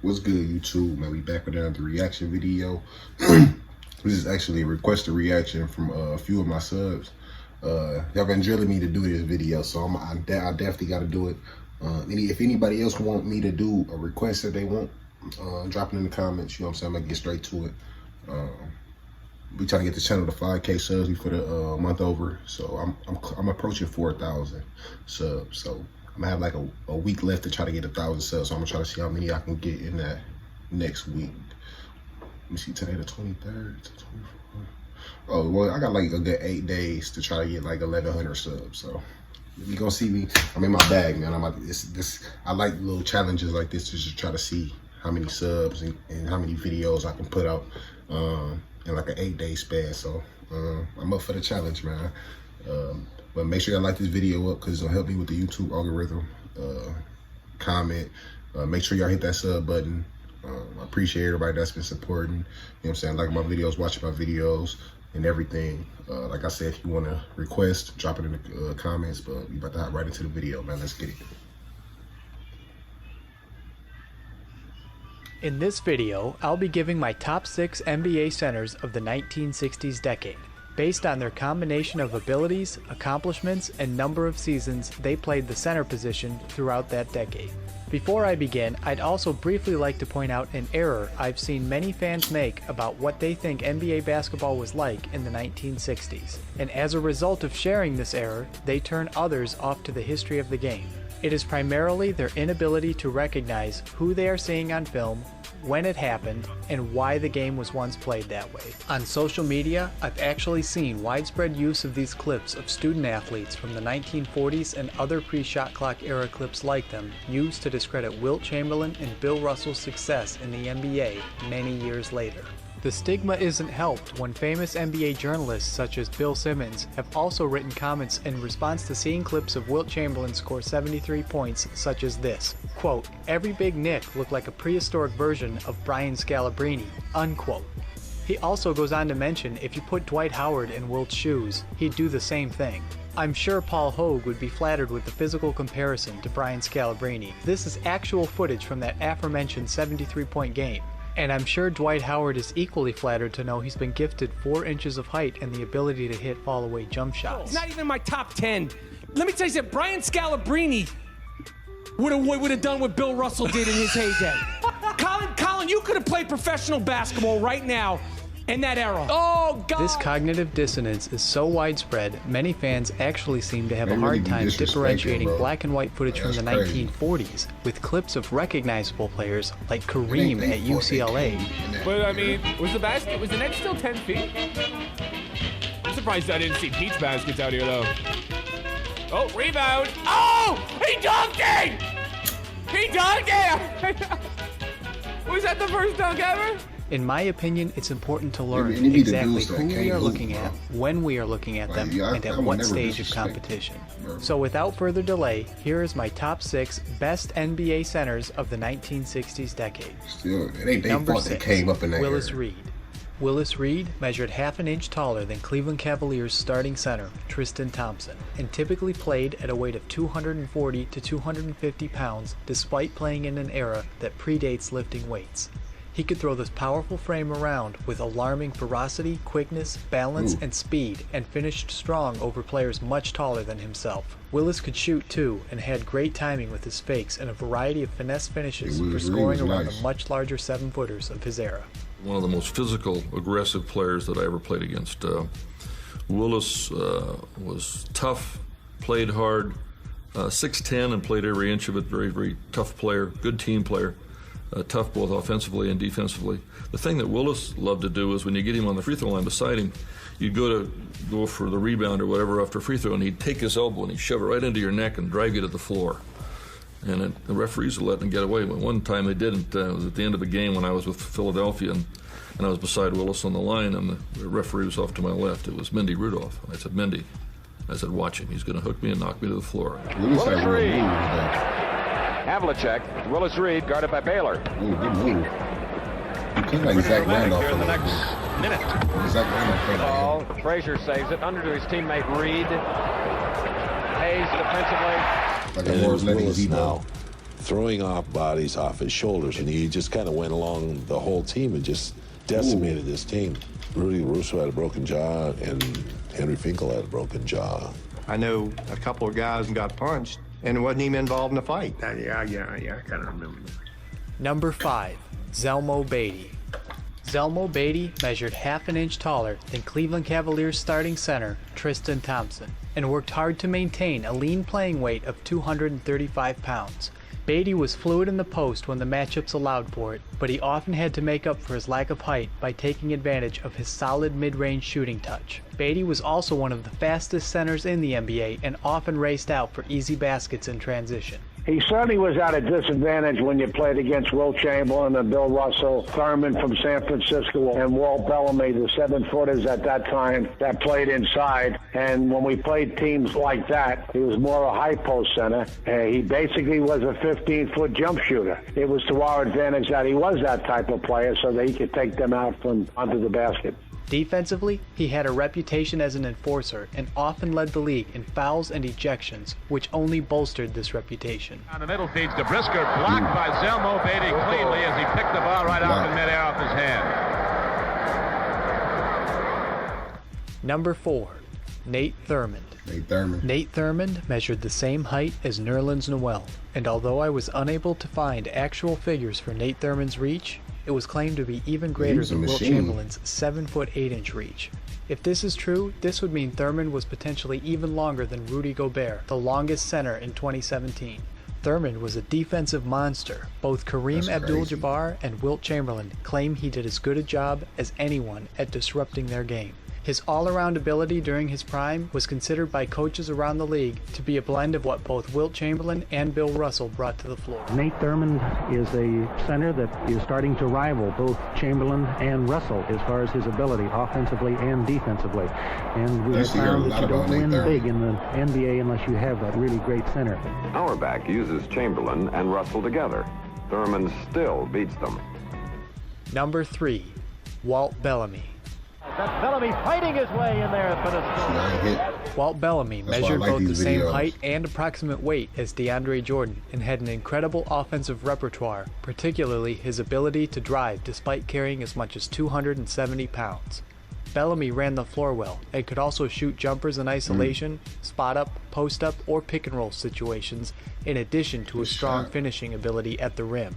What's good, YouTube? Man, we back with another reaction video. This is actually a requested reaction from a few of my subs. Y'all been drilling me to do this video, so I definitely got to do it. If anybody else want me to do a request that they want, drop it in the comments. You know what I'm saying? I'm gonna get straight to it. We trying to get the channel to 5K subs before the month over, so I'm approaching 4,000 subs. So I'm gonna have like a week left to try to get 1,000 subs. So I'm gonna try to see how many I can get in that next week. Let me see, today the 23rd to 24th. Oh, well, I got like a good 8 days to try to get like 1,100 subs. So you gonna see me. I'm in my bag, man. I like little challenges like this to just try to see how many subs and how many videos I can put out in like an 8-day span. So I'm up for the challenge, man. But make sure y'all like this video up because it'll help me with the YouTube algorithm. Comment. Make sure y'all hit that sub button. I appreciate everybody that's been supporting. You know what I'm saying? Like my videos, watching my videos and everything. Like I said, if you want to request, drop it in the comments. But we about to hop right into the video, man. Let's get it. In this video, I'll be giving my top 6 NBA centers of the 1960s decade, based on their combination of abilities, accomplishments, and number of seasons they played the center position throughout that decade. Before I begin, I'd also briefly like to point out an error I've seen many fans make about what they think NBA basketball was like in the 1960s, and as a result of sharing this error, they turn others off to the history of the game. It is primarily their inability to recognize who they are seeing on film, when it happened, and why the game was once played that way. On social media, I've actually seen widespread use of these clips of student athletes from the 1940s and other pre-shot clock era clips like them used to discredit Wilt Chamberlain and Bill Russell's success in the NBA many years later. The stigma isn't helped when famous NBA journalists such as Bill Simmons have also written comments in response to seeing clips of Wilt Chamberlain score 73 points such as this, quote, "Every big Nick looked like a prehistoric version of Brian Scalabrine," unquote. He also goes on to mention if you put Dwight Howard in Wilt's shoes, he'd do the same thing. I'm sure Paul Hogue would be flattered with the physical comparison to Brian Scalabrine. This is actual footage from that aforementioned 73-point game. And I'm sure Dwight Howard is equally flattered to know he's been gifted 4 inches of height and the ability to hit fall-away jump shots. It's not even my top 10. Let me tell you something, Brian Scalabrine would have done what Bill Russell did in his heyday. Colin, you could have played professional basketball right now in that era. Oh, God. This cognitive dissonance is so widespread, many fans actually seem to have a hard time differentiating black and white footage from the 1940s with clips of recognizable players like Kareem at UCLA. But I mean, was the net still 10 feet? I'm surprised I didn't see peach baskets out here though. Oh, rebound! Oh! He dunked it! He dunked it! Was that the first dunk ever? In my opinion, it's important to learn exactly who we are looking at, when we are looking at them, and at what stage of competition. So without further delay, here is my top 6 best NBA centers of the 1960s decade. Number 6, Willis Reed. Willis Reed measured half an inch taller than Cleveland Cavaliers starting center Tristan Thompson, and typically played at a weight of 240 to 250 pounds despite playing in an era that predates lifting weights. He could throw this powerful frame around with alarming ferocity, quickness, balance, and speed, and finished strong over players much taller than himself. Willis could shoot too, and had great timing with his fakes and a variety of finesse finishes for scoring around the much larger 7-footers of his era. One of the most physical, aggressive players that I ever played against. Willis was tough, played hard, 6'10", and played every inch of it. Very, very tough player, good team player. Tough both offensively and defensively. The thing that Willis loved to do is when you get him on the free throw line beside him, you'd go for the rebound or whatever after free throw, and he'd take his elbow and he'd shove it right into your neck and drag you to the floor. And the referees would let him get away. But one time they didn't. It was at the end of a game when I was with Philadelphia, and I was beside Willis on the line, and the referee was off to my left. It was Mindy Rudolph. I said, "Mindy," I said, "watch him. He's going to hook me and knock me to the floor." Willis Reed. Havlicek, Willis Reed, guarded by Baylor. Ooh, good move. He played like Zach Randolph here in the next minute. Zach Randolph Ball, Frazier saves it under to his teammate Reed. Hayes defensively. Like a Willis now. throwing off bodies off his shoulders, and he just kind of went along the whole team and just decimated this team. Rudy Russo had a broken jaw, and Henry Finkel had a broken jaw. I know a couple of guys got punched, and it wasn't even involved in a fight. Yeah, I kind of remember that. Number 5, Zelmo Beaty. Zelmo Beaty measured half an inch taller than Cleveland Cavaliers starting center Tristan Thompson and worked hard to maintain a lean playing weight of 235 pounds. Beaty was fluid in the post when the matchups allowed for it, but he often had to make up for his lack of height by taking advantage of his solid mid-range shooting touch. Beaty was also one of the fastest centers in the NBA and often raced out for easy baskets in transition. He certainly was at a disadvantage when you played against Wilt Chamberlain and Bill Russell, Thurmond from San Francisco, and Walt Bellamy, the 7-footers at that time that played inside. And when we played teams like that, he was more a high post center. He basically was a 15-foot jump shooter. It was to our advantage that he was that type of player so that he could take them out from under the basket. Defensively, he had a reputation as an enforcer and often led the league in fouls and ejections, which only bolstered this reputation. On the middle feeds to Brisker, blocked by Zelmo Beaty cleanly as he picked the ball right off in midair off his hand. Number 4, Nate Thurmond. Nate Thurmond measured the same height as Nerlens Noel, and although I was unable to find actual figures for Nate Thurmond's reach, it was claimed to be even greater than Wilt Chamberlain's 7-foot 8-inch reach. If this is true, this would mean Thurmond was potentially even longer than Rudy Gobert, the longest center in 2017. Thurmond was a defensive monster. Both Kareem Abdul-Jabbar and Wilt Chamberlain claim he did as good a job as anyone at disrupting their game. His all-around ability during his prime was considered by coaches around the league to be a blend of what both Wilt Chamberlain and Bill Russell brought to the floor. Nate Thurmond is a center that is starting to rival both Chamberlain and Russell as far as his ability offensively and defensively. And we have found that you don't win big in the NBA unless you have that really great center. Auerbach uses Chamberlain and Russell together. Thurmond still beats them. Number 3, Walt Bellamy. That's Bellamy fighting his way in there for the score. Walt Bellamy measured both the same height and approximate weight as DeAndre Jordan and had an incredible offensive repertoire, particularly his ability to drive despite carrying as much as 270 pounds. Bellamy ran the floor well and could also shoot jumpers in isolation, spot up, post up, or pick and roll situations, in addition to a strong finishing ability at the rim.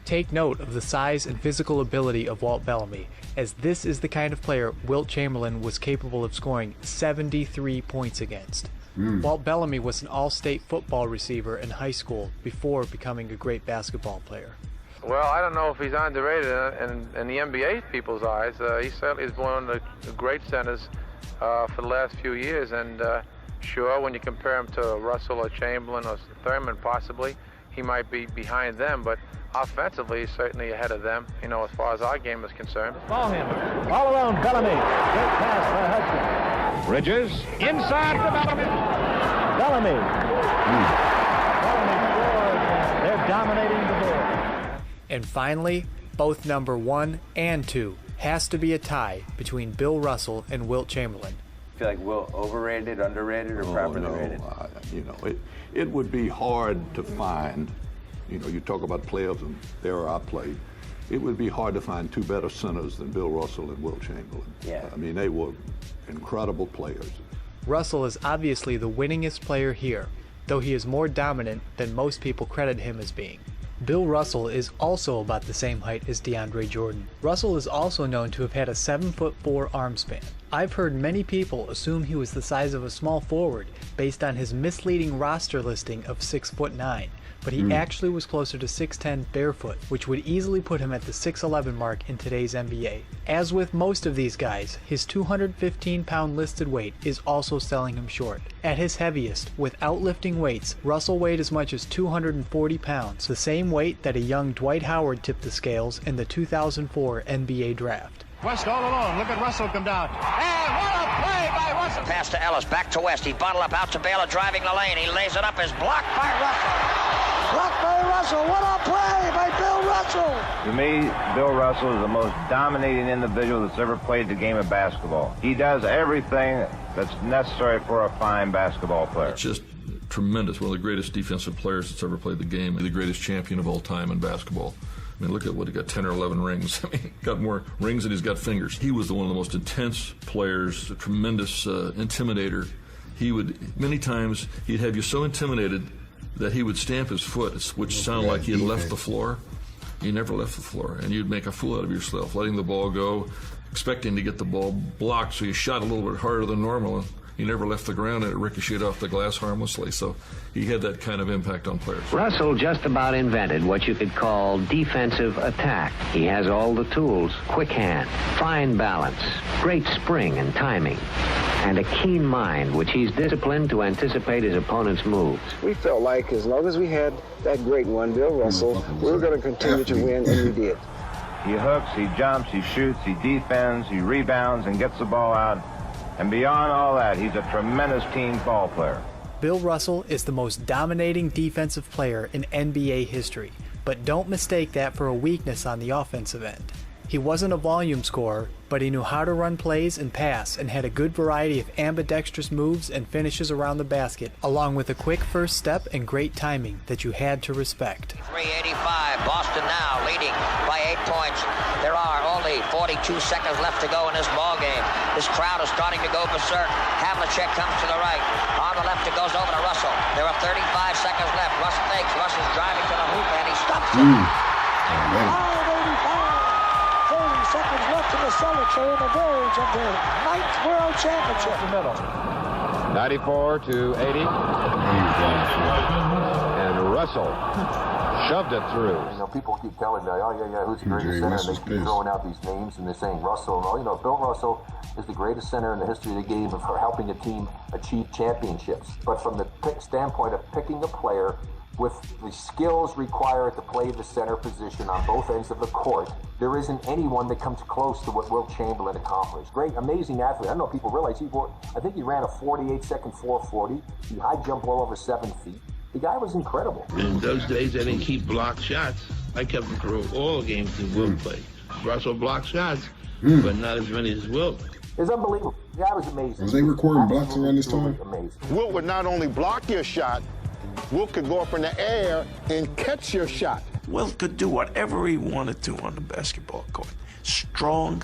Take note of the size and physical ability of Walt Bellamy, as this is the kind of player Wilt Chamberlain was capable of scoring 73 points against. Walt Bellamy was an all-state football receiver in high school before becoming a great basketball player. Well, I don't know if he's underrated in the NBA people's eyes. He certainly is one of the great centers for the last few years, and sure, when you compare him to Russell or Chamberlain or Thurmond possibly, he might be behind them, but offensively, he's certainly ahead of them, you know, as far as our game is concerned. Ball handler. All around Bellamy. Great pass by Hudson. Bridges inside for Bellamy. Bellamy. Bellamy scores. They're dominating the board. And finally, both number 1 and 2 has to be a tie between Bill Russell and Wilt Chamberlain. You feel like Wilt overrated, underrated, or properly rated? It would be hard to find. You talk about players and the era I played. It would be hard to find two better centers than Bill Russell and Wilt Chamberlain. Yeah. I mean, they were incredible players. Russell is obviously the winningest player here, though he is more dominant than most people credit him as being. Bill Russell is also about the same height as DeAndre Jordan. Russell is also known to have had a 7'4" arm span. I've heard many people assume he was the size of a small forward based on his misleading roster listing of 6'9", but he actually was closer to 6'10" barefoot, which would easily put him at the 6'11" mark in today's NBA. As with most of these guys, his 215-pound listed weight is also selling him short. At his heaviest, without lifting weights, Russell weighed as much as 240 pounds, the same weight that a young Dwight Howard tipped the scales in the 2004 NBA draft. West all alone. Look at Russell come down. And what a play by Russell. Pass to Ellis, back to West. He bottled up out to Baylor, driving the lane. He lays it up, is blocked by Russell. Blocked by Russell. What a play by Bill Russell. To me, Bill Russell is the most dominating individual that's ever played the game of basketball. He does everything that's necessary for a fine basketball player. It's just tremendous, one of the greatest defensive players that's ever played the game, the greatest champion of all time in basketball. I mean, look at what he got, 10 or 11 rings. I mean, he got more rings than he's got fingers. He was one of the most intense players, a tremendous intimidator. He would, many times, he'd have you so intimidated that he would stamp his foot, which sounded like he had left the floor. He never left the floor, and you'd make a fool out of yourself, letting the ball go, expecting to get the ball blocked, so you shot a little bit harder than normal. He never left the ground, and it ricocheted off the glass harmlessly. So he had that kind of impact on players. Russell just about invented what you could call defensive attack. He has all the tools: quick hand, fine balance, great spring and timing, and a keen mind, which he's disciplined to anticipate his opponent's moves. We felt like as long as we had that great one, Bill Russell, we were going to continue to win, and we did. He hooks, he jumps, he shoots, he defends, he rebounds, and gets the ball out. And beyond all that, he's a tremendous team ball player. Bill Russell is the most dominating defensive player in NBA history, but don't mistake that for a weakness on the offensive end. He wasn't a volume scorer, but he knew how to run plays and pass and had a good variety of ambidextrous moves and finishes around the basket, along with a quick first step and great timing that you had to respect. 3:85, Boston now leading by 8 points. There are only 42 seconds left to go in this ball game. This crowd is starting to go berserk. Havlicek comes to the right. On the left, it goes over to Russell. There are 35 seconds left. Russell fakes. Russell's driving to the hoop, and he stops it. 30 seconds left in the celebratory in the verge of their 9th World Championship. 94 to 80. And Russell shoved it through. You know, people keep telling me, oh, yeah, who's the greatest center? And they keep throwing out these names, and they're saying Russell. And, you know, Bill Russell is the greatest center in the history of the game for helping a team achieve championships. But from the standpoint of picking a player with the skills required to play the center position on both ends of the court, there isn't anyone that comes close to what Wilt Chamberlain accomplished. Great, amazing athlete. I don't know if people realize I think he ran a 48-second 440. He high jumped well over 7 feet. The guy was incredible. In those days, they didn't keep blocked shots. I kept them through all games that Wilt played. Russell blocked shots, but not as many as Wilt. It's unbelievable. The guy was amazing. Was they recording blocks around this time? Amazing. Wilt would not only block your shot, Wilt could go up in the air and catch your shot. Wilt could do whatever he wanted to on the basketball court. Strong,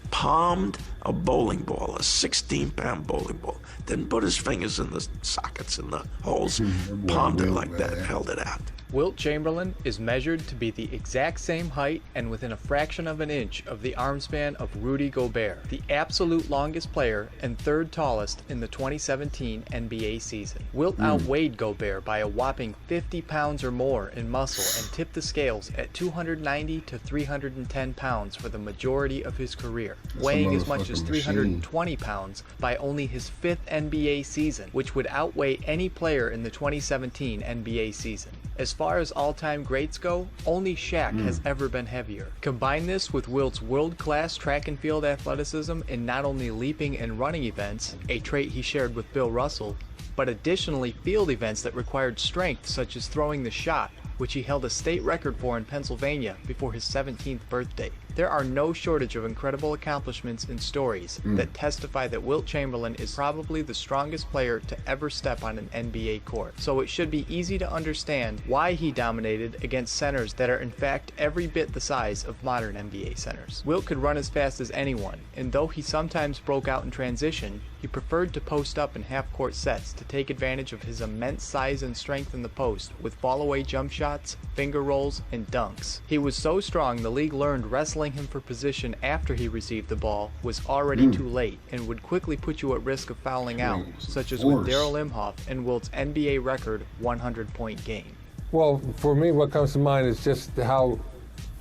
palmed a bowling ball, a 16-pound bowling ball. Then put his fingers in the sockets and the holes, palmed it like that, held it out. Wilt Chamberlain is measured to be the exact same height and within a fraction of an inch of the arm span of Rudy Gobert, the absolute longest player and third tallest in the 2017 NBA season. Wilt outweighed Gobert by a whopping 50 pounds or more in muscle and tipped the scales at 290 to 310 pounds for the majority of his career, weighing as much as 320 pounds by only his 5th NBA season, which would outweigh any player in the 2017 NBA season. As far as all-time greats go, only Shaq has ever been heavier. Combine this with Wilt's world-class track and field athleticism in not only leaping and running events, a trait he shared with Bill Russell, but additionally field events that required strength, such as throwing the shot, which he held a state record for in Pennsylvania before his 17th birthday. There are no shortage of incredible accomplishments and stories that testify that Wilt Chamberlain is probably the strongest player to ever step on an NBA court. So it should be easy to understand why he dominated against centers that are in fact every bit the size of modern NBA centers. Wilt could run as fast as anyone, and though he sometimes broke out in transition, he preferred to post up in half-court sets to take advantage of his immense size and strength in the post with fall-away jump shots, finger rolls, and dunks. He was so strong the league learned wrestling him for position after he received the ball was already too late and would quickly put you at risk of fouling out, such as with Darryl Imhoff and Wilt's NBA record 100-point game. Well, for me, what comes to mind is just how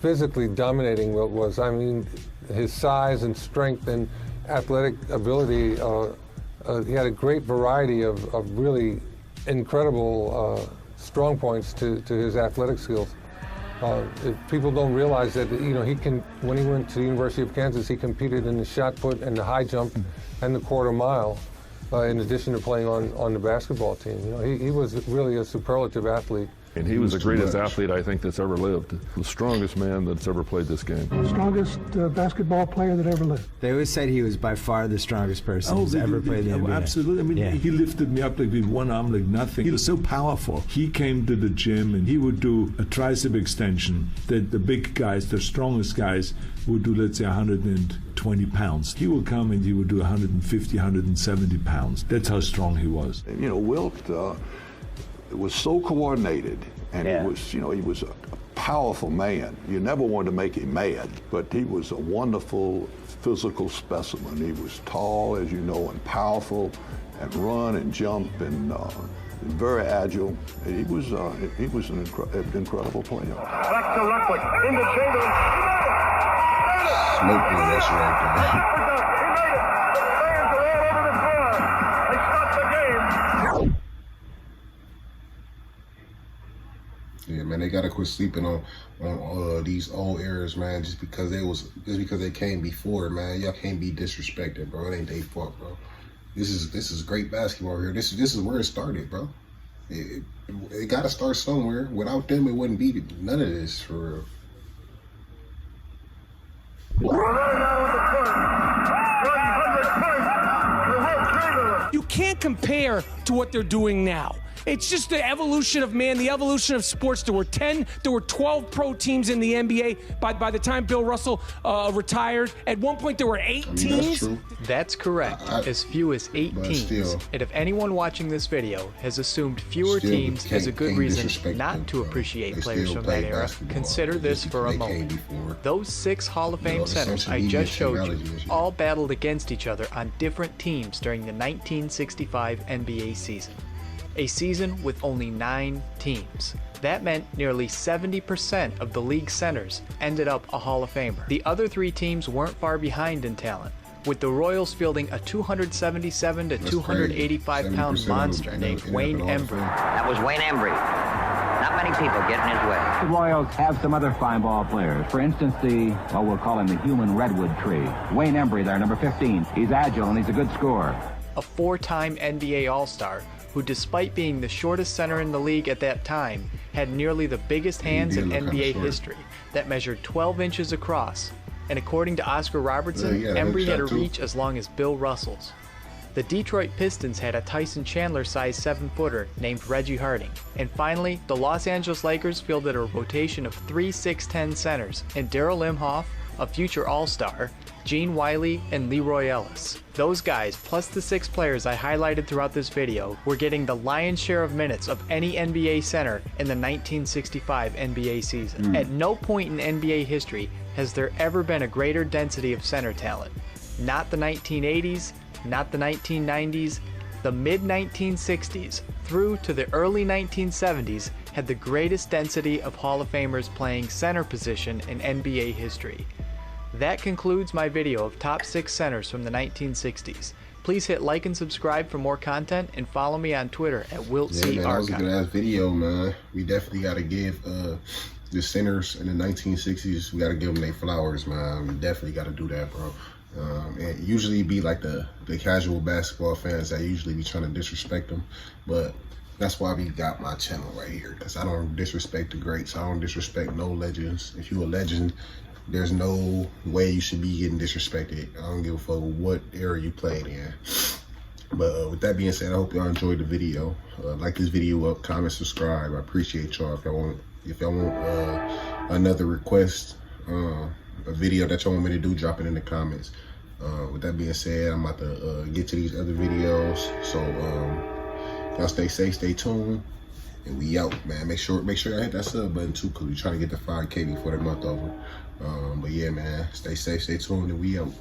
physically dominating Wilt was. I mean, his size and strength and athletic ability, he had a great variety of really incredible strong points to his athletic skills. People don't realize that, you know, when he went to the University of Kansas, he competed in the shot put and the high jump and the quarter mile, in addition to playing on the basketball team. You know, he was really a superlative athlete. And he was the greatest athlete I think that's ever lived. The strongest man that's ever played this game. Strongest basketball player that ever lived. They always said he was by far the strongest person who's ever played the NBA. Absolutely. I mean, he lifted me up like with one arm like nothing. He was so powerful. He came to the gym and he would do a tricep extension that the big guys, the strongest guys, would do, let's say, 120 pounds. He would come and he would do 150, 170 pounds. That's how strong he was. You know, Wilt was so coordinated, and he was a powerful man. You never wanted to make him mad, but he was a wonderful physical specimen. He was tall, as you know, and powerful, and run and jump, and very agile. He was an incredible player. Back to Luckwood, into Chamberlain. Smoke the rest right there. Yeah, man, they gotta quit sleeping on these old eras, man. Just because they came before, man. Y'all can't be disrespected, bro. It ain't their fault, bro. This is great basketball here. This is where it started, bro. It gotta start somewhere. Without them, it wouldn't be none of this, for real. You can't compare to what they're doing now. It's just the evolution of man, the evolution of sports. There were 12 pro teams in the NBA by the time Bill Russell retired. At one point, there were 8 teams. That's correct. As few as 8 teams. Still, and if anyone watching this video has assumed fewer teams is a good reason not to appreciate players from that era, consider this for a moment. Those 6 Hall of Fame centers I just showed you all battled against each other on different teams during the 1965 NBA season. A season with only 9 teams. That meant nearly 70% of the league's centers ended up a Hall of Famer. The other 3 teams weren't far behind in talent, with the Royals fielding a 277 to 285 pound monster named Wayne Embry. That was Wayne Embry. Not many people get in his way. The Royals have some other fine ball players. For instance, we'll call him the human redwood tree. Wayne Embry there, number 15. He's agile and he's a good scorer. A 4-time NBA All-Star, who despite being the shortest center in the league at that time, had nearly the biggest hands in NBA history that measured 12 inches across. And according to Oscar Robertson, Embry had a reach as long as Bill Russell's. The Detroit Pistons had a Tyson Chandler-sized 7-footer named Reggie Harding. And finally, the Los Angeles Lakers fielded a rotation of 3 6'10" centers, and Darrell Imhoff, a future All-Star, Gene Wiley, and Leroy Ellis. Those guys, plus the 6 players I highlighted throughout this video, were getting the lion's share of minutes of any NBA center in the 1965 NBA season. At no point in NBA history has there ever been a greater density of center talent. Not the 1980s, not the 1990s, the mid-1960s through to the early 1970s had the greatest density of Hall of Famers playing center position in NBA history. That concludes my video of top 6 centers from the 1960s. Please hit like and subscribe for more content, and follow me on Twitter at WiltC man, that was a good ass video, man. We definitely got to give the centers in the 1960s, we got to give them their flowers, man. We definitely got to do that, bro. And usually be like the casual basketball fans that usually be trying to disrespect them, but that's why we got my channel right here, because I don't disrespect the greats. I don't disrespect no legends. If you a legend, there's no way you should be getting disrespected. I don't give a fuck what era you played in. But with that being said, I hope y'all enjoyed the video. Like this video up, comment, subscribe. I appreciate y'all. If y'all want another request, a video that y'all want me to do, drop it in the comments. With that being said, I'm about to get to these other videos. So y'all stay safe, stay tuned, and we out, man. Make sure y'all hit that sub button too, because we're trying to get to 5K before the month over. But yeah, man, stay safe, stay tuned, and we out.